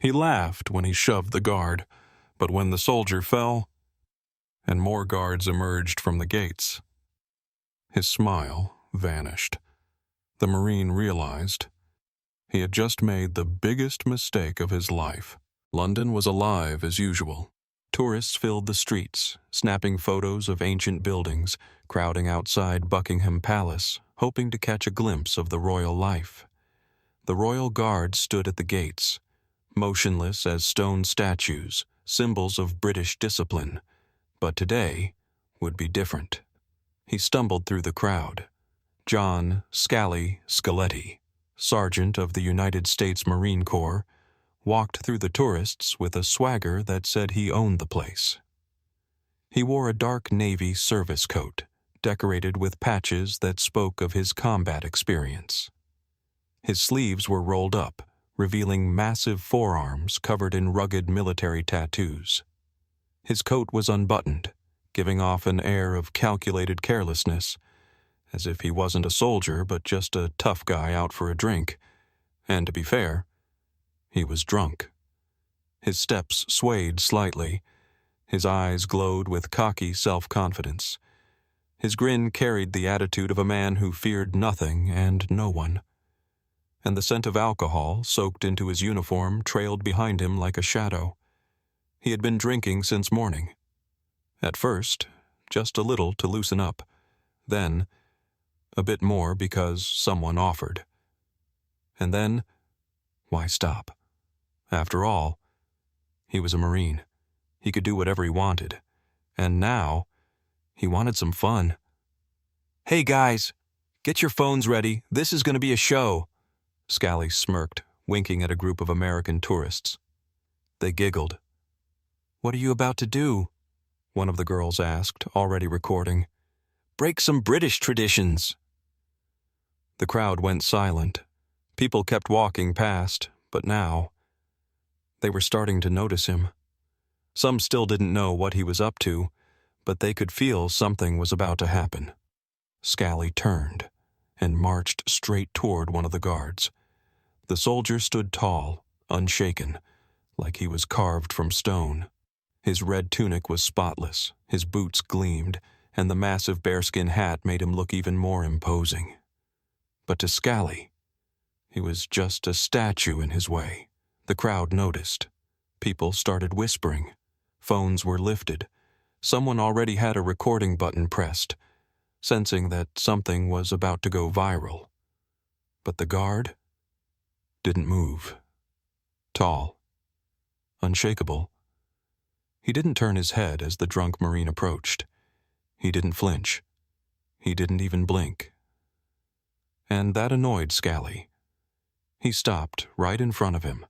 He laughed when he shoved the guard, but when the soldier fell, and more guards emerged from the gates, his smile vanished. The Marine realized he had just made the biggest mistake of his life. London was alive as usual. Tourists filled the streets, snapping photos of ancient buildings, crowding outside Buckingham Palace, hoping to catch a glimpse of the royal life. The royal guard stood at the gates, motionless as stone statues, symbols of British discipline. But today would be different. He stumbled through the crowd. John Scally Scaletti, Sergeant of the United States Marine Corps, walked through the tourists with a swagger that said he owned the place. He wore a dark navy service coat, decorated with patches that spoke of his combat experience. His sleeves were rolled up, revealing massive forearms covered in rugged military tattoos. His coat was unbuttoned, giving off an air of calculated carelessness, as if he wasn't a soldier but just a tough guy out for a drink. And to be fair, he was drunk. His steps swayed slightly. His eyes glowed with cocky self-confidence. His grin carried the attitude of a man who feared nothing and no one. And the scent of alcohol, soaked into his uniform, trailed behind him like a shadow. He had been drinking since morning. At first, just a little to loosen up. Then, a bit more because someone offered. And then, why stop? After all, he was a Marine. He could do whatever he wanted. And now, he wanted some fun. "Hey guys, get your phones ready. This is going to be a show." Scally smirked, winking at a group of American tourists. They giggled. "What are you about to do?" one of the girls asked, already recording. "Break some British traditions." The crowd went silent. People kept walking past, but now they were starting to notice him. Some still didn't know what he was up to, but they could feel something was about to happen. Scally turned and marched straight toward one of the guards. The soldier stood tall, unshaken, like he was carved from stone. His red tunic was spotless, his boots gleamed, and the massive bearskin hat made him look even more imposing. But to Scally, he was just a statue in his way. The crowd noticed. People started whispering. Phones were lifted. Someone already had a recording button pressed, sensing that something was about to go viral. But the guard didn't move. Tall, unshakable. He didn't turn his head as the drunk Marine approached. He didn't flinch. He didn't even blink. And that annoyed Scally. He stopped right in front of him.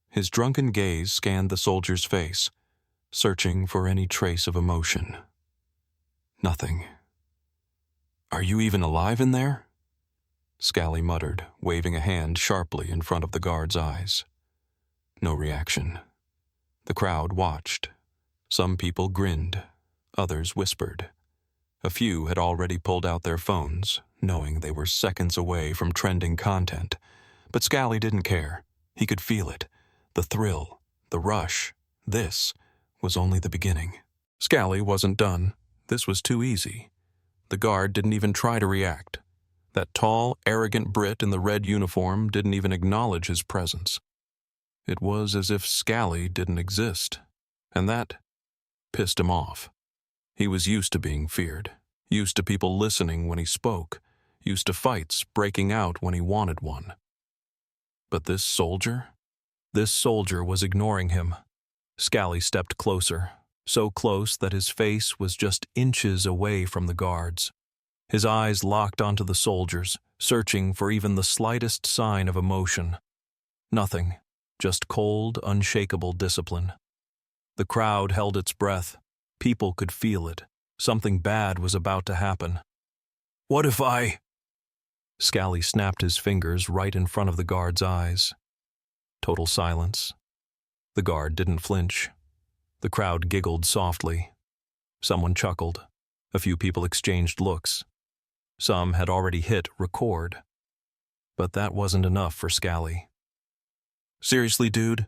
His drunken gaze scanned the soldier's face, searching for any trace of emotion. Nothing. "Are you even alive in there?" Scally muttered, waving a hand sharply in front of the guard's eyes. No reaction. The crowd watched. Some people grinned. Others whispered. A few had already pulled out their phones, knowing they were seconds away from trending content. But Scally didn't care. He could feel it. The thrill, the rush. This was only the beginning. Scally wasn't done. This was too easy. The guard didn't even try to react. That tall, arrogant Brit in the red uniform didn't even acknowledge his presence. It was as if Scally didn't exist, and that pissed him off. He was used to being feared, used to people listening when he spoke, used to fights breaking out when he wanted one. But this soldier was ignoring him. Scally stepped closer, so close that his face was just inches away from the guards. His eyes locked onto the soldiers, searching for even the slightest sign of emotion. Nothing, just cold, unshakable discipline. The crowd held its breath. People could feel it. Something bad was about to happen. "What if I—" Scally snapped his fingers right in front of the guard's eyes. Total silence. The guard didn't flinch. The crowd giggled softly. Someone chuckled. A few people exchanged looks. Some had already hit record. But that wasn't enough for Scally. "Seriously, dude,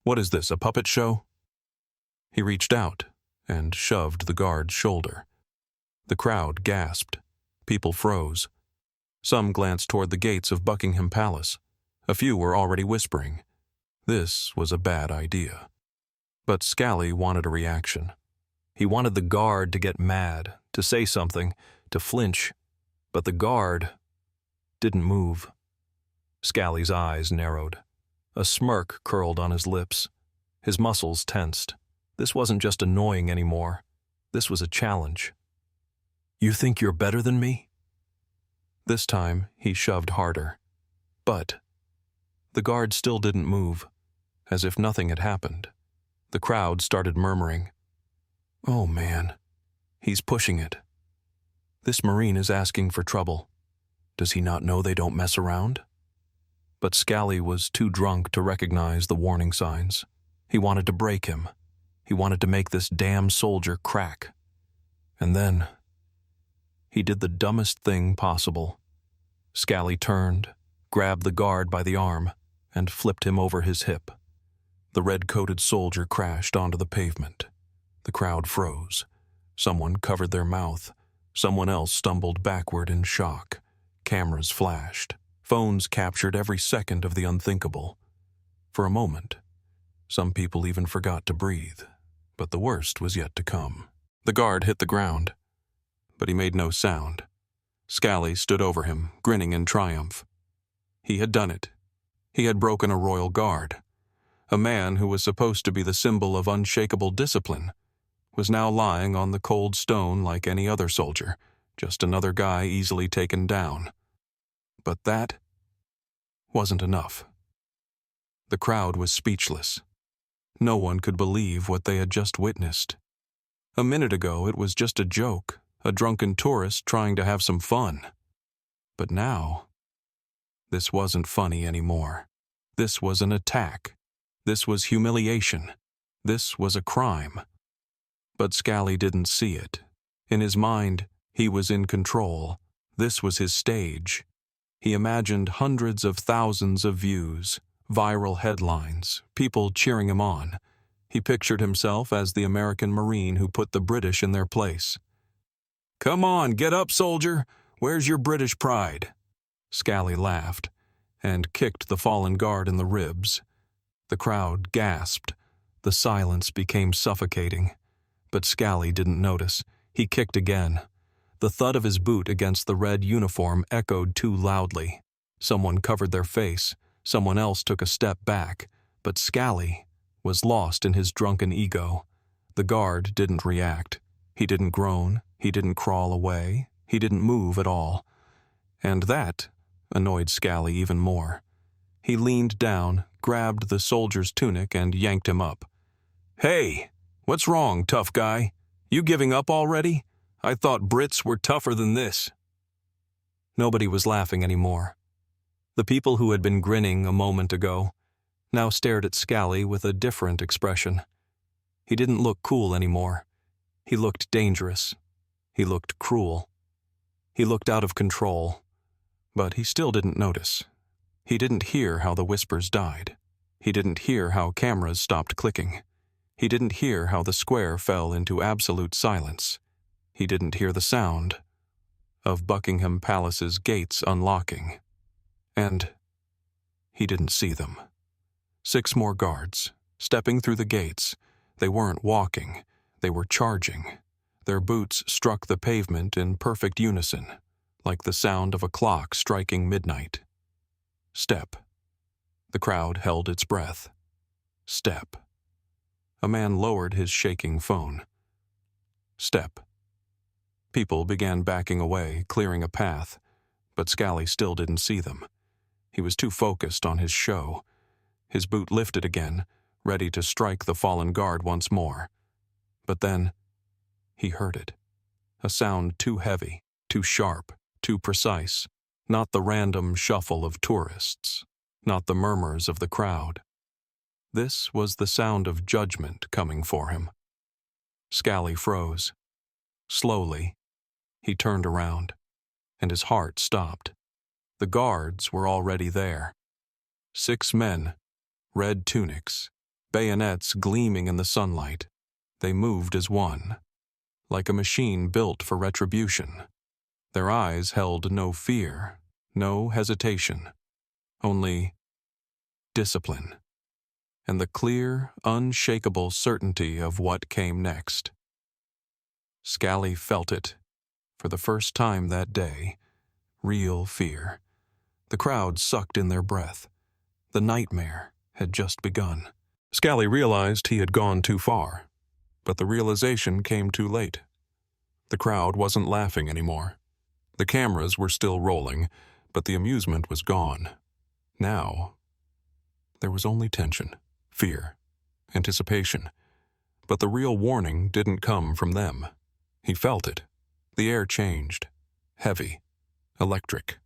What is this, a puppet show? He reached out and shoved the guard's shoulder. The crowd gasped. People froze. Some glanced toward the gates of Buckingham Palace. A few were already whispering. This was a bad idea. But Scally wanted a reaction. He wanted the guard to get mad, to say something, to flinch. But the guard didn't move. Scally's eyes narrowed. A smirk curled on his lips. His muscles tensed. This wasn't just annoying anymore. This was a challenge. "You think you're better than me?" This time, he shoved harder. But the guard still didn't move, as if nothing had happened. The crowd started murmuring. "Oh man, he's pushing it. This Marine is asking for trouble. Does he not know they don't mess around?" But Scally was too drunk to recognize the warning signs. He wanted to break him. He wanted to make this damn soldier crack. And then he did the dumbest thing possible. Scally turned, grabbed the guard by the arm, and flipped him over his hip. The red-coated soldier crashed onto the pavement. The crowd froze. Someone covered their mouth. Someone else stumbled backward in shock. Cameras flashed. Phones captured every second of the unthinkable. For a moment, some people even forgot to breathe. But the worst was yet to come. The guard hit the ground, but he made no sound. Scally stood over him, grinning in triumph. He had done it. He had broken a royal guard. A man who was supposed to be the symbol of unshakable discipline was now lying on the cold stone like any other soldier, just another guy easily taken down. But that wasn't enough. The crowd was speechless. No one could believe what they had just witnessed. A minute ago, it was just a joke, a drunken tourist trying to have some fun. But now, this wasn't funny anymore. This was an attack. This was humiliation. This was a crime. But Scally didn't see it. In his mind, he was in control. This was his stage. He imagined hundreds of thousands of views, viral headlines, people cheering him on. He pictured himself as the American Marine who put the British in their place. "Come on, get up, soldier! Where's your British pride?" Scally laughed and kicked the fallen guard in the ribs. The crowd gasped. The silence became suffocating. But Scally didn't notice. He kicked again. The thud of his boot against the red uniform echoed too loudly. Someone covered their face. Someone else took a step back. But Scally was lost in his drunken ego. The guard didn't react. He didn't groan. He didn't crawl away. He didn't move at all. And that annoyed Scally even more. He leaned down, grabbed the soldier's tunic, and yanked him up. "Hey, what's wrong, tough guy? You giving up already? I thought Brits were tougher than this." Nobody was laughing anymore. The people who had been grinning a moment ago now stared at Scally with a different expression. He didn't look cool anymore. He looked dangerous. He looked cruel. He looked out of control. But he still didn't notice. He didn't hear how the whispers died. He didn't hear how cameras stopped clicking. He didn't hear how the square fell into absolute silence. He didn't hear the sound of Buckingham Palace's gates unlocking. And he didn't see them. 6 more guards, stepping through the gates. They weren't walking. They were charging. Their boots struck the pavement in perfect unison, like the sound of a clock striking midnight. Step. The crowd held its breath. Step. A man lowered his shaking phone. Step. People began backing away, clearing a path, but Scally still didn't see them. He was too focused on his show. His boot lifted again, ready to strike the fallen guard once more. But then, he heard it. A sound too heavy, too sharp, too precise. Not the random shuffle of tourists. Not the murmurs of the crowd. This was the sound of judgment coming for him. Scally froze. Slowly, he turned around, and his heart stopped. The guards were already there. 6 men, red tunics, bayonets gleaming in the sunlight. They moved as one, like a machine built for retribution. Their eyes held no fear, no hesitation, only discipline, and the clear, unshakable certainty of what came next. Scally felt it, for the first time that day, real fear. The crowd sucked in their breath. The nightmare had just begun. Scally realized he had gone too far, but the realization came too late. The crowd wasn't laughing anymore. The cameras were still rolling, but the amusement was gone. Now, there was only tension, fear, anticipation. But the real warning didn't come from them. He felt it. The air changed. Heavy. Electric.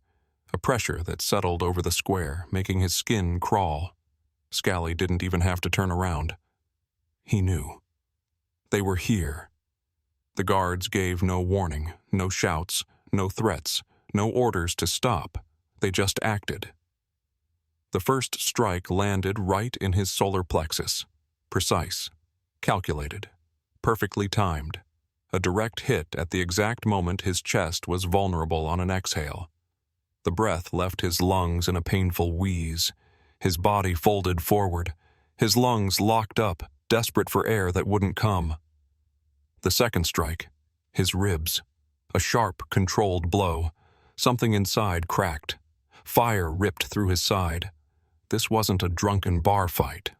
A pressure that settled over the square, making his skin crawl. Scally didn't even have to turn around. He knew. They were here. The guards gave no warning, no shouts, no threats, no orders to stop. They just acted. The first strike landed right in his solar plexus. Precise. Calculated. Perfectly timed. A direct hit at the exact moment his chest was vulnerable on an exhale. The breath left his lungs in a painful wheeze. His body folded forward. His lungs locked up, desperate for air that wouldn't come. The second strike. His ribs. A sharp, controlled blow. Something inside cracked. Fire ripped through his side. This wasn't a drunken bar fight.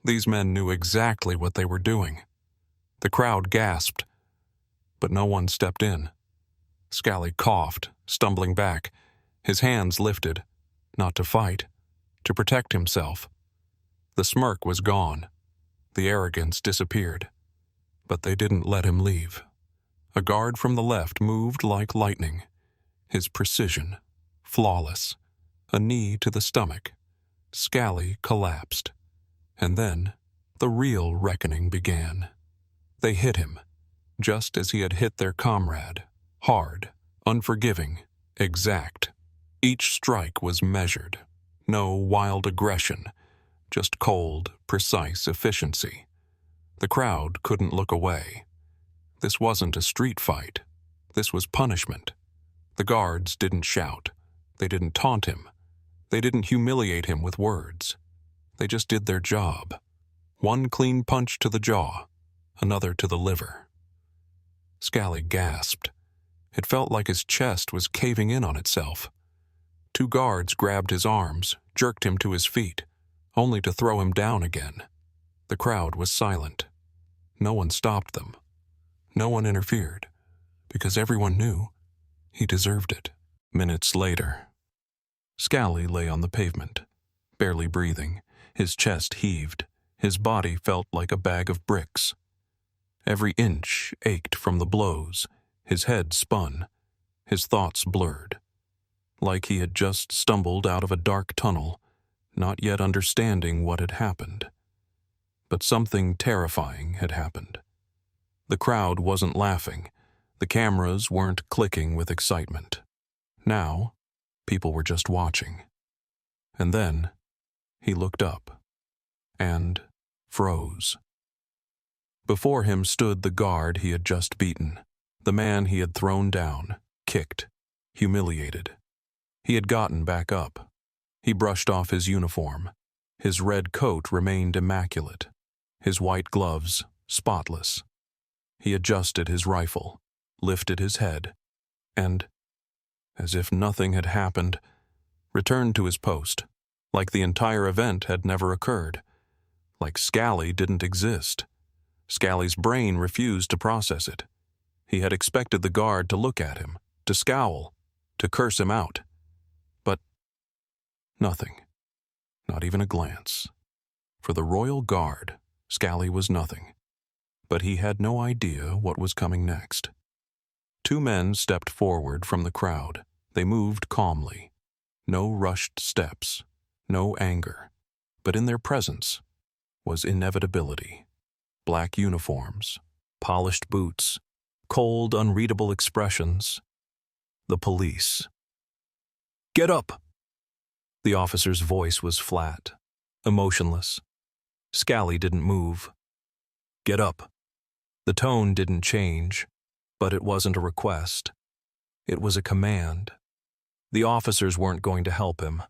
These men knew exactly what they were doing. The crowd gasped, but no one stepped in. Scally coughed, stumbling back, his hands lifted, not to fight, to protect himself. The smirk was gone. The arrogance disappeared. But they didn't let him leave. A guard from the left moved like lightning, his precision flawless. A knee to the stomach. Scally collapsed. And then the real reckoning began. They hit him, just as he had hit their comrade. Hard, unforgiving, exact. Each strike was measured. No wild aggression, just cold, precise efficiency. The crowd couldn't look away. This wasn't a street fight. This was punishment. The guards didn't shout. They didn't taunt him. They didn't humiliate him with words. They just did their job. One clean punch to the jaw, another to the liver. Scally gasped. It felt like his chest was caving in on itself. Two guards grabbed his arms, jerked him to his feet, only to throw him down again. The crowd was silent. No one stopped them. No one interfered, because everyone knew he deserved it. Minutes later, Scally lay on the pavement, barely breathing. His chest heaved. His body felt like a bag of bricks. Every inch ached from the blows. His head spun. His thoughts blurred. Like he had just stumbled out of a dark tunnel, not yet understanding what had happened. But something terrifying had happened. The crowd wasn't laughing. The cameras weren't clicking with excitement. Now, people were just watching. And then, he looked up and froze. Before him stood the guard he had just beaten, the man he had thrown down, kicked, humiliated. He had gotten back up. He brushed off his uniform. His red coat remained immaculate, his white gloves spotless. He adjusted his rifle, lifted his head, and, as if nothing had happened, returned to his post, like the entire event had never occurred, like Scally didn't exist. Scally's brain refused to process it. He had expected the guard to look at him, to scowl, to curse him out. But nothing, not even a glance. For the Royal Guard, Scally was nothing. But he had no idea what was coming next. Two men stepped forward from the crowd. They moved calmly. No rushed steps, no anger. But in their presence was inevitability. Black uniforms, polished boots, cold, unreadable expressions. The police. "Get up!" The officer's voice was flat, emotionless. Scally didn't move. "Get up." The tone didn't change, but it wasn't a request. It was a command. The officers weren't going to help him,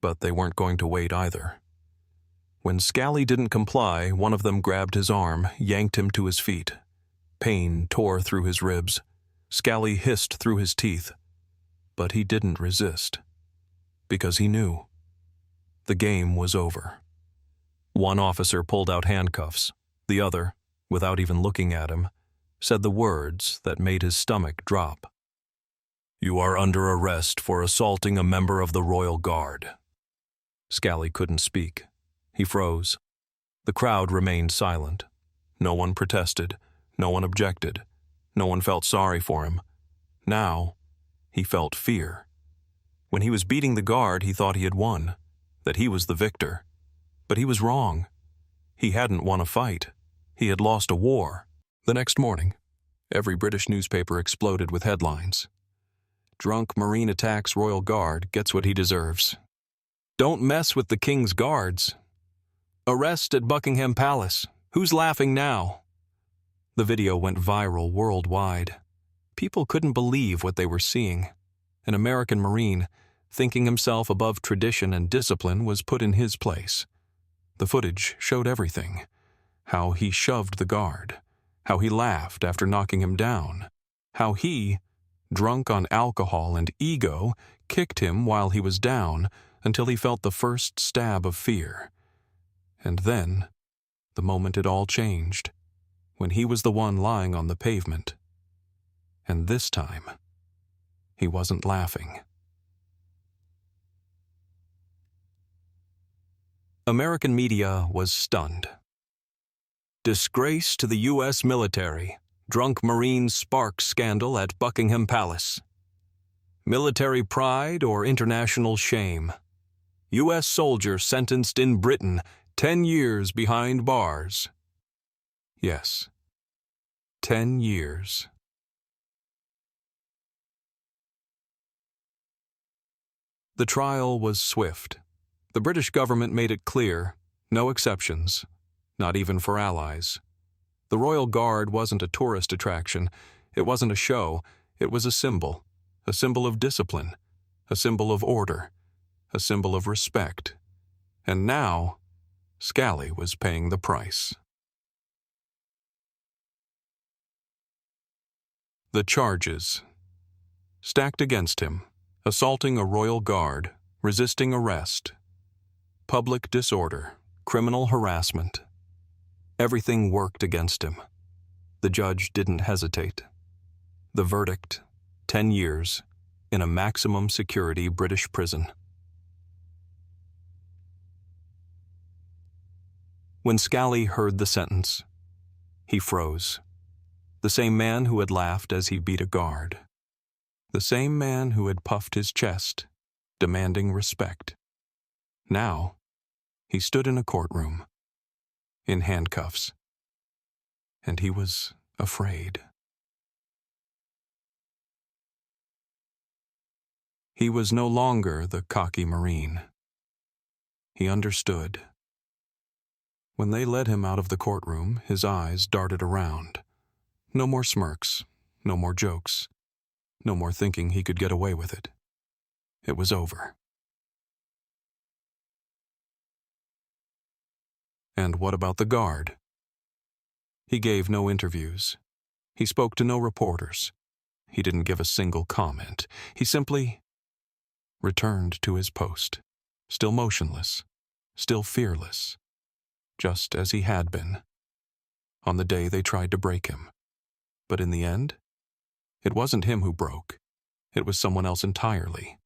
but they weren't going to wait either. When Scally didn't comply, one of them grabbed his arm, yanked him to his feet. Pain tore through his ribs. Scally hissed through his teeth. But he didn't resist, because he knew. The game was over. One officer pulled out handcuffs. The other, without even looking at him, said the words that made his stomach drop. "You are under arrest for assaulting a member of the Royal Guard." Scally couldn't speak. He froze. The crowd remained silent. No one protested. No one objected. No one felt sorry for him. Now, he felt fear. When he was beating the guard, he thought he had won, that he was the victor. But he was wrong. He hadn't won a fight. He had lost a war. The next morning, every British newspaper exploded with headlines. "Drunk Marine attacks Royal Guard, gets what he deserves." "Don't mess with the King's Guards." "Arrest at Buckingham Palace. Who's laughing now?" The video went viral worldwide. People couldn't believe what they were seeing. An American Marine, thinking himself above tradition and discipline, was put in his place. The footage showed everything. How he shoved the guard. How he laughed after knocking him down. How he, drunk on alcohol and ego, kicked him while he was down until he felt the first stab of fear. And then, the moment it all changed, when he was the one lying on the pavement. And this time, he wasn't laughing. American media was stunned. "Disgrace to the U.S. military. Drunk Marine sparks scandal at Buckingham Palace. Military pride or international shame. U.S. soldier sentenced in Britain 10 years behind bars." Yes, 10 years. The trial was swift. The British government made it clear, no exceptions, not even for allies. The Royal Guard wasn't a tourist attraction, it wasn't a show, it was a symbol of discipline, a symbol of order, a symbol of respect. And now, Scally was paying the price. The charges. Stacked against him: assaulting a royal guard, resisting arrest, public disorder, criminal harassment. Everything worked against him. The judge didn't hesitate. The verdict: 10 years in a maximum security British prison. When Scally heard the sentence, he froze. The same man who had laughed as he beat a guard. The same man who had puffed his chest, demanding respect. Now, he stood in a courtroom, in handcuffs, and he was afraid. He was no longer the cocky Marine. He understood. When they led him out of the courtroom, his eyes darted around. No more smirks, no more jokes, no more thinking he could get away with it. It was over. And what about the guard? He gave no interviews. He spoke to no reporters. He didn't give a single comment. He simply returned to his post, still motionless, still fearless, just as he had been on the day they tried to break him. But in the end, it wasn't him who broke. It was someone else entirely.